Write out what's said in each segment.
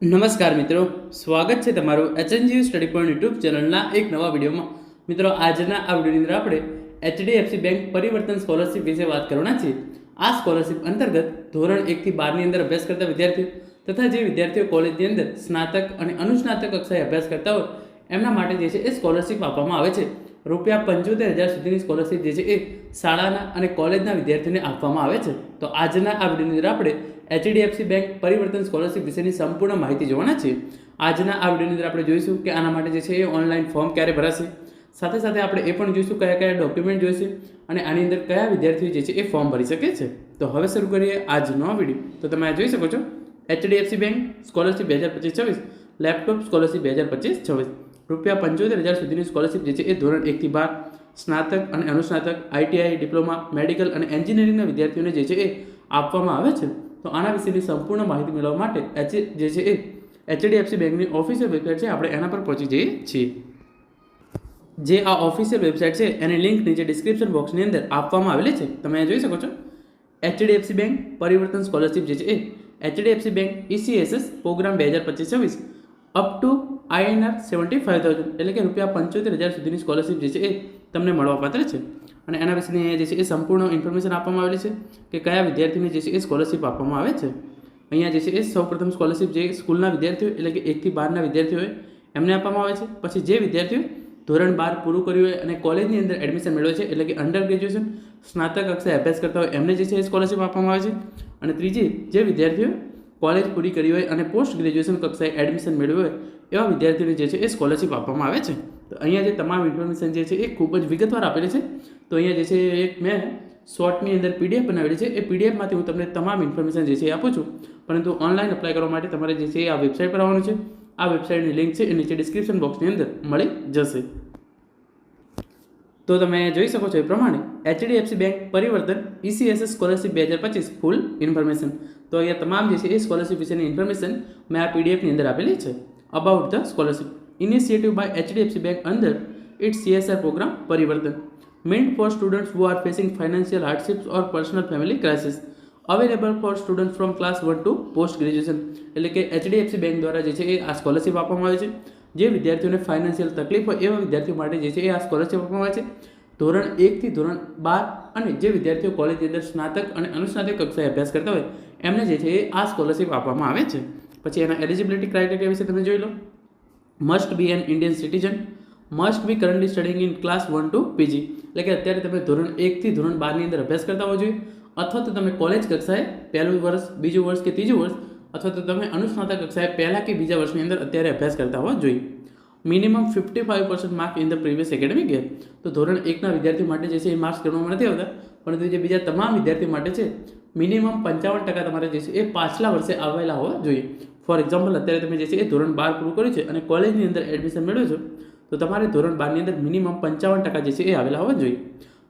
નમસ્કાર મિત્રો, સ્વાગત છે તમારું એચએનજીયુ સ્ટડી પોઈન્ટ યુટ્યુબ ચેનલના એક નવા વિડીયોમાં. મિત્રો, આજના આ વિડીયોની અંદર આપણે એચડીએફસી બેંક પરિવર્તન સ્કોલરશિપ વિશે વાત કરવાના છીએ. આ સ્કોલરશિપ અંતર્ગત ધોરણ 1 થી 12 ની અંદર અભ્યાસ કરતા વિદ્યાર્થીઓ તથા જે વિદ્યાર્થીઓ કોલેજની અંદર સ્નાતક અને અનુસ્નાતક કક્ષાએ અભ્યાસ કરતા હોય એમના માટે જે છે એ સ્કોલરશિપ આપવામાં આવે છે. ₹75,000 સુધીની સ્કોલરશિપ જે છે એ શાળાના અને કોલેજના વિદ્યાર્થીઓને આપવામાં આવે છે. તો આજના આ વિડીયોની અંદર આપણે એચડીએફસી બેંક પરિવર્તન સ્કોલરશિપ વિશેની સંપૂર્ણ માહિતી જોવાના છીએ. આજના આ વિડીયોની અંદર આપણે જોઈશું કે આના માટે જે છે એ ઓનલાઈન ફોર્મ ક્યારે ભરાશે, સાથે સાથે આપણે એ પણ જોઈશું કયા કયા ડોક્યુમેન્ટ જોઈશે અને આની અંદર કયા વિદ્યાર્થીઓ જે છે એ ફોર્મ ભરી શકે છે. તો હવે શરૂ કરીએ આજનો વિડીયો. તો તમે આ જોઈ શકો છો, HDFC bank scholarship 2025-26, laptop scholarship 2025-26, ₹75,000 સુધીની સ્કોલરશિપ જે છે એ ધોરણ 1 થી 12, સ્નાતક અને અનુસ્નાતક, આઈટીઆઈ, ડિપ્લોમા, મેડિકલ અને એન્જિનિયરિંગના વિદ્યાર્થીઓને જે છે એ આપવામાં આવે છે. તો આના વિશેની સંપૂર્ણ માહિતી મેળવવા માટે જે છે એ એચડીએફસી બેંકની ઓફિશિયલ વેબસાઇટ છે, આપણે એના પર પહોંચી જઈએ છીએ. જે આ ઓફિશિયલ વેબસાઇટ છે એની લિંક નીચે ડિસ્ક્રિપ્શન બોક્સની અંદર આપવામાં આવેલી છે. તમે જોઈ શકો છો, એચડીએફસી બેંક પરિવર્તન સ્કોલરશિપ જે છે એ HDFC bank ECSS programme 2025-26 up to INR 75,000 એટલે કે ₹75,000 સુધીની સ્કોલરશિપ જે છે એ તમને મળવાપાત્ર છે. અને એના વિશેની જે છે એ સંપૂર્ણ ઇન્ફોર્મેશન આપવામાં આવેલી છે કે કયા વિદ્યાર્થીને જે છે એ સ્કોલરશિપ આપવામાં આવે છે. અહીંયા જે છે એ સૌપ્રથમ સ્કોલરશિપ જે સ્કૂલના વિદ્યાર્થીઓ એટલે કે 1 થી 12ના વિદ્યાર્થીઓ હોય એમને આપવામાં આવે છે. પછી જે વિદ્યાર્થીઓ ધોરણ 12 પૂરું કર્યું હોય અને કોલેજની અંદર એડમિશન મેળવે છે એટલે કે અંડર ગ્રેજ્યુએશન સ્નાતક કક્ષાએ અભ્યાસ કરતા હોય એમને જે છે એ સ્કોલરશિપ આપવામાં આવે છે. અને ત્રીજી, જે વિદ્યાર્થીઓ કોલેજ પૂરી કરી હોય અને પોસ્ટ ગ્રેજ્યુએશન કક્ષાએ એડમિશન મેળવ્યું હોય એવા વિદ્યાર્થીઓને જે છે એ સ્કોલરશિપ આપવામાં આવે છે. તો અહીંયા જે તમામ ઇન્ફોર્મેશન જે છે એ ખૂબ જ વિગતવાર આપેલી છે. તો અહીંયા જે છે એક મેં શોર્ટની અંદર PDF બનાવેલી છે. એ PDFમાંથી હું તમને તમામ ઇન્ફોર્મેશન જે છે એ આપું છું, પરંતુ ઓનલાઈન અપ્લાય કરવા માટે તમારે જે છે એ આ વેબસાઇટ પર આવવાનું છે. આ વેબસાઇટની લિંક છે એ નીચે ડિસ્ક્રિપ્શન બોક્સની અંદર મળી જશે. તો તમે જોઈ શકો છો એ પ્રમાણે એચડીએફસી બેંક પરિવર્તન ECSS સ્કોલરશિપ 2025 ફૂલ ઇન્ફોર્મેશન. તો અહીંયા તમામ જે છે એ સ્કોલરશિપ વિશેની ઇન્ફોર્મેશન મેં આ PDFની અંદર આપેલી છે. About the scholarship initiative by HDFC bank under its CSR programme Parivartan meant for students who are facing financial hardships or personal family crisis, available for students from class 1 to post graduation. એટલે કે HDFC bank દ્વારા જે છે એ આ scholarship આપવામાં આવે છે. જે વિદ્યાર્થીઓને ફાઇનાન્શિયલ તકલીફ હોય એવા વિદ્યાર્થીઓ માટે જે છે એ આ સ્કોલરશિપ આપવામાં આવે છે. ધોરણ 1 થી ધોરણ 12 અને જે વિદ્યાર્થીઓ કોલેજની અંદર સ્નાતક અને અનુસ્નાતક કક્ષાએ અભ્યાસ કરતા હોય એમને જે છે એ આ સ્કોલરશિપ આપવામાં આવે છે. પછી એના એલિજિબિલિટી ક્રાઇટેરિયા વિશે તમે જોઈ લો. Must be an Indian citizen, must be currently studying in class 1 to PG, એટલે કે અત્યારે તમે ધોરણ 1 થી ધોરણ 12 ની અંદર અભ્યાસ કરતા હોવા જોઈએ, અથવા તો તમે કોલેજ કક્ષાએ પહેલું વર્ષ, બીજું વર્ષ કે ત્રીજું વર્ષ, અથવા તો તમે અનુસ્નાતક કક્ષાએ પહેલા કે બીજા વર્ષની અંદર અત્યારે અભ્યાસ કરતા હોવા જોઈએ. Minimum 55% mark in the previous academic year. તો ધોરણ 1ના વિદ્યાર્થી માટે જે છે એ માર્ક્સ ગણવામાં નથી આવતા, પરંતુ જે બીજા તમામ વિદ્યાર્થી માટે છે મિનિમમ 55% તમારે જે છે એ પાછલા વર્ષે આવેલા હોવા જોઈએ. ફોર એક્ઝામ્પલ, અત્યારે તમે જે છે એ ધોરણ 12 પૂરું કર્યું છે અને કોલેજની અંદર એડમિશન મેળવ્યો છો, તો તમારે ધોરણ 12 ની અંદર મિનિમમ 55% જે છે એ આવેલા હોવા જોઈએ.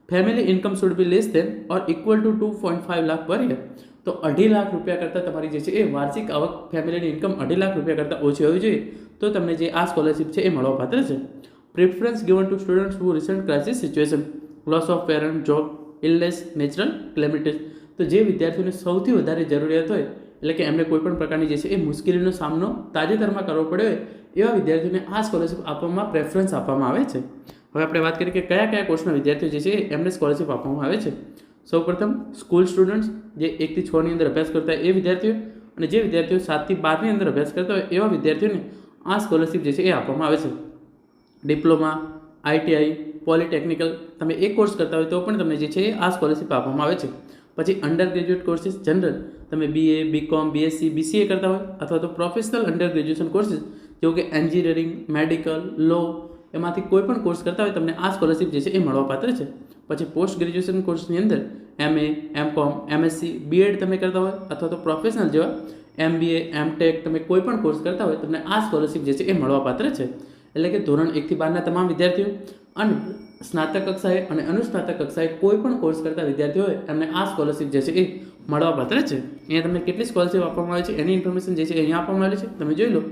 Family income should be less than or equal to 2.5 lakh per year. તો 2.5 લાખ રૂપિયા કરતાં તમારી જે છે એ વાર્ષિક આવક ફેમિલીની ઇન્કમ 2.5 લાખ રૂપિયા કરતાં ઓછી હોવી જોઈએ, તો તમને જે આ સ્કોલરશિપ છે એ મળવાપાત્ર છે. Preference given to students who recent crisis situation, loss of parent, job, illness, natural calamities. તો જે વિદ્યાર્થીઓને સૌથી વધારે જરૂરિયાત હોય એટલે કે એમને કોઈ પણ પ્રકારની જે છે એ મુશ્કેલીનો સામનો તાજેતરમાં કરવો પડ્યો હોય એવા વિદ્યાર્થીઓને આ સ્કોલરશિપ આપવામાં પ્રેફરન્સ આપવામાં આવે છે. હવે આપણે વાત કરીએ કે કયા કયા કોર્સના વિદ્યાર્થીઓ જે છે એમને સ્કોલરશિપ આપવામાં આવે છે. સૌપ્રથમ સ્કૂલ સ્ટુડન્ટ્સ, જે 1 થી 6 ની અંદર અભ્યાસ કરતા હોય એ વિદ્યાર્થીઓ, અને જે વિદ્યાર્થીઓ 7 થી 12 ની અંદર અભ્યાસ કરતા હોય એવા વિદ્યાર્થીઓને આ સ્કોલરશિપ જે છે એ આપવામાં આવે છે. ડિપ્લોમા, આઈટીઆઈ, પોલિટેકનિકલ, તમે એક કોર્સ કરતા હોય તો પણ તમને જે છે આ સ્કોલરશિપ આપવામાં આવે છે. પછી અંડર ગ્રેજ્યુએટ કોર્સિસ જનરલ, તમે BA, BCom, BSc, BCA કરતા હોય, અથવા તો પ્રોફેશનલ અંડર ગ્રેજ્યુએશન કોર્સિસ જેવું કે એન્જિનિયરિંગ, મેડિકલ, લો, એમાંથી કોઈ પણ કોર્સ કરતા હોય તમને આ સ્કોલરશિપ જે છે એ મળવાપાત્ર છે. પછી પોસ્ટ ગ્રેજ્યુએશન કોર્સની અંદર MA, MCom, MSc, BEd તમે કરતા હોય, અથવા તો પ્રોફેશનલ જેવા MBA, MTech, તમે કોઈ પણ કોર્સ કરતા હોય તમને આ સ્કોલરશિપ જે છે એ મળવાપાત્ર છે. એટલે કે ધોરણ 1 થી 12ના તમામ વિદ્યાર્થીઓ અને સ્નાતક કક્ષાએ અને અનુસ્નાતક કક્ષાએ કોઈ પણ કોર્સ કરતા વિદ્યાર્થીઓ હોય એમને આ સ્કોલરશિપ જે છે એ મળવાપાત્ર છે. અહીંયા તમને કેટલી સ્કોલરશિપ આપવામાં આવે છે એની ઇન્ફોર્મેશન જે છે અહીંયા આપવામાં આવેલી છે, તમે જોઈ લો.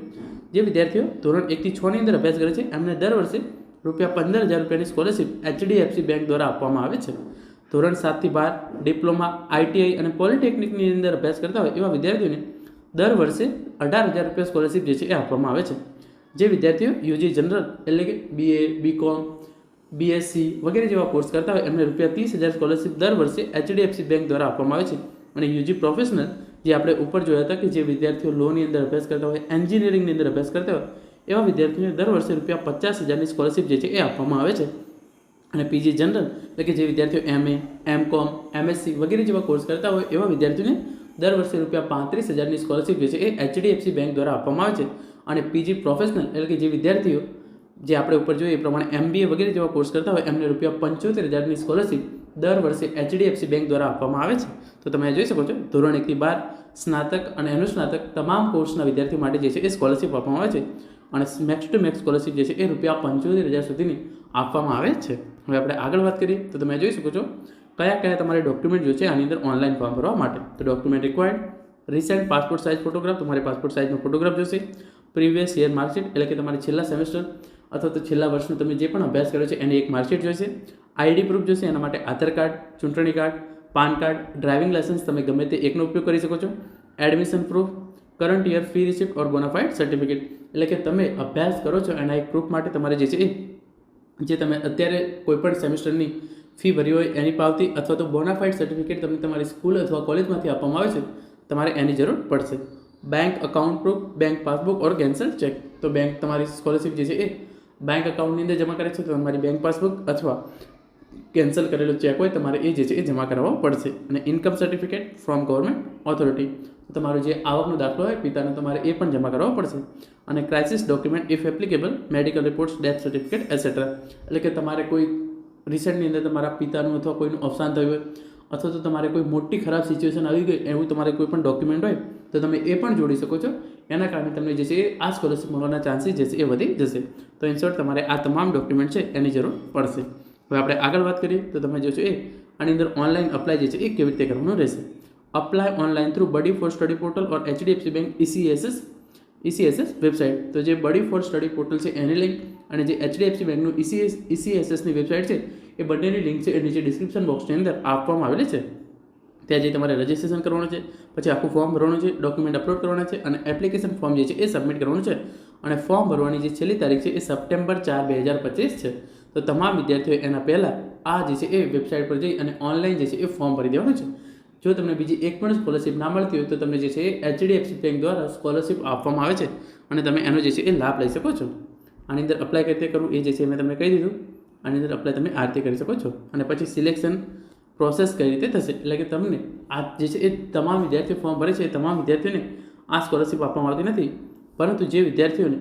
જે વિદ્યાર્થીઓ ધોરણ 1 થી 6 ની અંદર અભ્યાસ કરે છે એમને દર વર્ષે ₹15,000 સ્કોલરશિપ એચડીએફસી બેંક દ્વારા આપવામાં આવે છે. ધોરણ 7 થી 12 ડિપ્લોમા, આઈટીઆઈ અને પોલિટેકનિકની અંદર અભ્યાસ કરતા હોય એવા વિદ્યાર્થીઓને દર વર્ષે 18,000 રૂપિયા સ્કોલરશીપ જે છે એ આપવામાં આવે છે. જે વિદ્યાર્થીઓ યુજી જનરલ એટલે કે BA, BCom, BSc વગેરે જેવા કોર્સ કરતા હોય એમને ₹30,000 સ્કોલરશીપ દર વર્ષે HDFC બેંક દ્વારા આપવામાં આવે છે. અને યુજી પ્રોફેશનલ જે આપણે ઉપર જોયા હતા કે જે વિદ્યાર્થીઓ લોની અંદર અભ્યાસ કરતા હોય, એન્જિનિયરિંગની અંદર અભ્યાસ કરતા હોય એવા વિદ્યાર્થીઓને દર વર્ષે ₹50,000ની સ્કોલરશીપ જે છે એ આપવામાં આવે છે. અને પીજી જનરલ એટલે કે જે વિદ્યાર્થીઓ MA, MCom, MSc વગેરે જેવા કોર્સ કરતા હોય એવા વિદ્યાર્થીઓને દર વર્ષે ₹35,000ની સ્કોલરશીપ જે છે એ HDFC બેંક દ્વારા આપવામાં આવે છે. અને પીજી પ્રોફેશનલ એટલે કે જે વિદ્યાર્થીઓ જે આપણે ઉપર જોઈએ એ પ્રમાણે MBA વગેરે જેવા કોર્સ કરતા હોય એમને ₹75,000ની સ્કોલરશીપ દર વર્ષે HDFC બેંક દ્વારા આપવામાં આવે છે. તો તમે જોઈ શકો છો ધોરણ 1 થી 12 સ્નાતક અને અનુસ્નાતક તમામ કોર્સના વિદ્યાર્થીઓ માટે જે છે એ સ્કોલરશીપ આપવામાં આવે છે. અને મેક્સ ટુ મેક્સ સ્કોલરશીપ જે છે એ ₹75,000 સુધીની આપવામાં આવે છે. હવે આપણે આગળ વાત કરીએ તો તમે જોઈ શકો છો કયા કયા તમારે ડોક્યુમેન્ટ જોઈએ છે આની અંદર ઓનલાઈન ફોર્મ ભરવા માટે. તો document required recent passport size photograph, તમારે પાસપોર્ટ સાઇઝનો ફોટોગ્રાફ જોશે. પ્રીવિયસ યર માર્કશીટ એટલે કે તમારી છેલ્લા સેમેસ્ટર અથવા તો છેલ્લા વર્ષનો તમે જે પણ અભ્યાસ કર્યો છે એની એક માર્કશીટ જોઈશે. ID પ્રૂફ જોઈશે. એના માટે આધાર કાર્ડ, ચૂંટણી card, PAN card, driving licence તમે ગમે તે એકનો ઉપયોગ કરી શકો છો. Admission proof, current year fee receipt or bonafide certificate એટલે કે તમે અભ્યાસ કરો છો એના એક પ્રૂફ માટે તમારે જે છે જે તમે અત્યારે કોઈપણ સેમેસ્ટરની ફી ભરી હોય એની પાવતી અથવા તો બોનાફાઇડ સર્ટિફિકેટ તમને તમારી સ્કૂલ અથવા કોલેજમાંથી આપવામાં આવે છે તમારે એની જરૂર પડશે. Bank account proof, bank passbook or cancel cheque. તો બેંક તમારી સ્કોલરશીપ જે છે એ બેંક અકાઉન્ટની અંદર જમા કરે છે તો તમારી બેંક પાસબુક અથવા કેન્સલ કરેલો ચેક હોય તમારે એ જે છે એ જમા કરાવવો પડશે. અને income certificate from government authority તમારો જે આવકનો દાખલો હોય પિતાનો તમારે એ પણ જમા કરાવવો પડશે. અને crisis document if applicable, medical reports, death certificate etcetera એટલે કે તમારે કોઈ રિસન્ટની અંદર તમારા પિતાનું અથવા કોઈનું અવસાન થયું હોય અથવા તો તમારે કોઈ મોટી ખરાબ સિચ્યુએશન આવી ગઈ એવું તમારે કોઈ પણ ડોક્યુમેન્ટ હોય તો તમે એ પણ જોડી શકો છો. એના કારણે તમને જે છે આ સ્કોલરશીપ મળવાના ચાન્સીસ જે છે એ વધી જશે. તો ઇન શોર્ટ તમારે આ તમામ ડોક્યુમેન્ટ છે એની જરૂર પડશે. હવે આપણે આગળ વાત કરીએ તો તમે જોશો આની અંદર ઓનલાઈન અપ્લાય જે છે એ કેવી રીતે કરવાનું રહેશે. અપ્લાય ઓનલાઈન થ્રુ બડી ફોર સ્ટડી પોર્ટલ ઓર HDFC બેંક ECSS વેબસાઇટ. તો જે બડી ફોર સ્ટડી પોર્ટલ છે એની લિંક અને જે HDFC બેંકનું ECSSની વેબસાઇટ છે એ બંનેની લિંક છે એ નીચે ડિસ્ક્રિપ્શન બોક્સની અંદર આપવામાં આવેલી છે. ત્યાં જે તમારે રજિસ્ટ્રેશન કરવાનું છે, પછી આખું ફોર્મ ભરવાનું છે, ડોક્યુમેન્ટ અપલોડ કરવાના છે અને એપ્લિકેશન ફોર્મ જે છે એ સબમિટ કરવાનું છે. અને ફોર્મ ભરવાની જે છેલ્લી તારીખ છે એ સપ્ટેમ્બર 4, 2025 છે. તો તમામ વિદ્યાર્થીઓએ એના પહેલાં આ જે છે એ વેબસાઇટ પર જઈ અને ઓનલાઈન જે છે એ ફોર્મ ભરી દેવાનું છે. જો તમને બીજી એક પણ સ્કોલરશીપ ના મળતી હોય તો તમને જે છે એ HDFC બેંક દ્વારા સ્કોલરશીપ આપવામાં આવે છે અને તમે એનો જે છે એ લાભ લઈ શકો છો. આની અંદર અપ્લાય કઈ રીતે કરવું એ જે છે મેં તમને કહી દીધું. આની અંદર અપ્લાય તમે આ રીતે કરી શકો છો. અને પછી સિલેક્શન પ્રોસેસ કઈ રીતે થશે એટલે કે તમને આ જે છે એ તમામ વિદ્યાર્થીઓ ફોર્મ ભરે છે એ તમામ વિદ્યાર્થીઓને આ સ્કોલરશીપ આપવામાં આવતી નથી. પરંતુ જે વિદ્યાર્થીઓને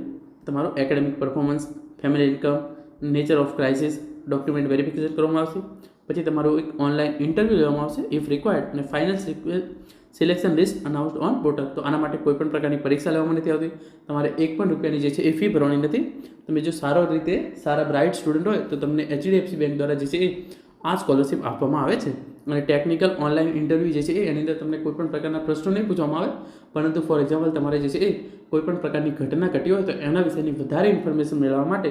તમારો academic performance, family income, nature of crisis, document verification કરવામાં આવશે. પછી તમારું એક ઓનલાઈન ઇન્ટરવ્યૂ લેવામાં આવશે ઇફ રિક્વાયર્ડ અને final selection list અનાઉન્સ્ડ on portal. તો આના માટે કોઈ પણ પ્રકારની પરીક્ષા લેવામાં નથી આવતી. તમારે ₹1 જે છે એ ફી ભરવાની નથી. તમે જો સારા બ્રાઇટ સ્ટુડન્ટ હોય તો તમને HDFC બેંક દ્વારા જે છે એ આ સ્કોલરશીપ આપવામાં આવે છે. અને ટેકનિકલ ઓનલાઈન ઇન્ટરવ્યૂ જે છે એની અંદર તમને કોઈ પણ પ્રકારના પ્રશ્નો નહીં પૂછવામાં આવે, પરંતુ ફોર એક્ઝામ્પલ તમારે જે છે એ કોઈ પણ પ્રકારની ઘટના ઘટી હોય તો એના વિશેની વધારે ઇન્ફોર્મેશન મેળવવા માટે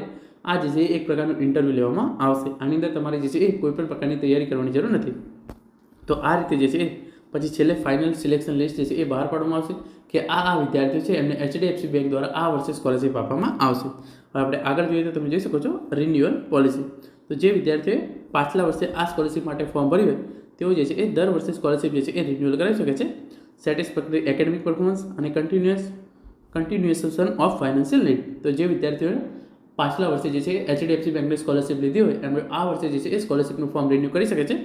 આ જે છે એક પ્રકારનું ઇન્ટરવ્યૂ લેવામાં આવશે. આની અંદર તમારે જે છે એ કોઈ પણ પ્રકારની તૈયારી કરવાની જરૂર નથી. તો આ રીતે જે છે પછી છેલ્લે ફાઇનલ સિલેક્શન લિસ્ટ જે છે એ બહાર પાડવામાં આવશે કે આ વિદ્યાર્થીઓ છે એમને HDFC બેંક દ્વારા આ વર્ષે સ્કોલરશીપ આપવામાં આવશે. હવે આપણે આગળ જોઈએ તો તમે જોઈ શકો છો રિન્યુઅલ પોલિસી. તો જે વિદ્યાર્થીઓએ પાછલા વર્ષે આ સ્કોલરશીપ માટે ફોર્મ ભર્યું હોય તેઓ જે છે એ દર વર્ષે સ્કોલરશીપ જે છે એ રિન્યુઅલ કરાવી શકે છે. સેટિસ્ફેક્ટરી એકેડેમિક પરફોર્મન્સ અને કન્ટિન્યુએશન ઓફ ફાઇનાન્શિયલ નીડ. તો જે વિદ્યાર્થીઓએ પાછલા વર્ષે જે છે HDFC બેંકની સ્કોલરશીપ લીધી હોય એમણે આ વર્ષે જે છે એ સ્કોલરશીપનું ફોર્મ રિન્યૂ કરી શકે છે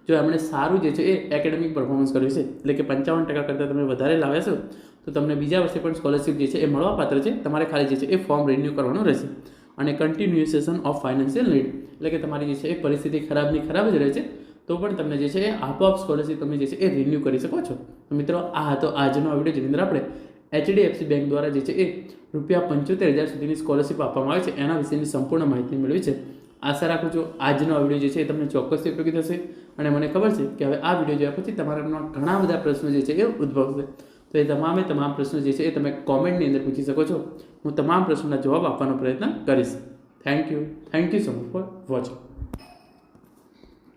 જો એમણે સારું જે છે એ એકેડેમિક પરફોર્મન્સ કર્યું છે. એટલે કે 55% કરતાં તમે વધારે લાવ્યા છો તો તમને બીજા વર્ષે પણ સ્કોલરશીપ જે છે એ મળવાપાત્ર છે. તમારે ખાલી જે છે એ ફોર્મ રિન્યૂ કરવાનું રહેશે. અને કન્ટિન્યુએશન ઓફ ફાઇનાન્શિયલ નીડ એટલે કે તમારી જે છે એ પરિસ્થિતિ ખરાબ જ રહે છે તો પણ તમને જે છે એ આપોઆપ સ્કોલરશીપ તમે જે છે એ રિન્યૂ કરી શકો છો. તો મિત્રો આ હતો આજનો વિડીયો જેની અંદર આપણે HDFC બેંક દ્વારા જે છે એ ₹75,000 સુધીની સ્કોલરશીપ આપવામાં આવે છે એના વિશેની સંપૂર્ણ માહિતી મેળવી છે. આશા રાખું છું આજનો આ વિડીયો જે છે એ તમને ચોક્કસથી ઉપયોગી થશે અને મને ખબર છે કે હવે આ વિડીયો જોયા પછી તમારા ઘણા બધા પ્રશ્નો જે છે એ ઉદ્ભવશે. તો એ તમામ પ્રશ્નો જે છે એ તમે કોમેન્ટની અંદર પૂછી શકો છો. હું તમામ પ્રશ્નોના જવાબ આપવાનો પ્રયત્ન કરીશ. Thank you so much for watching.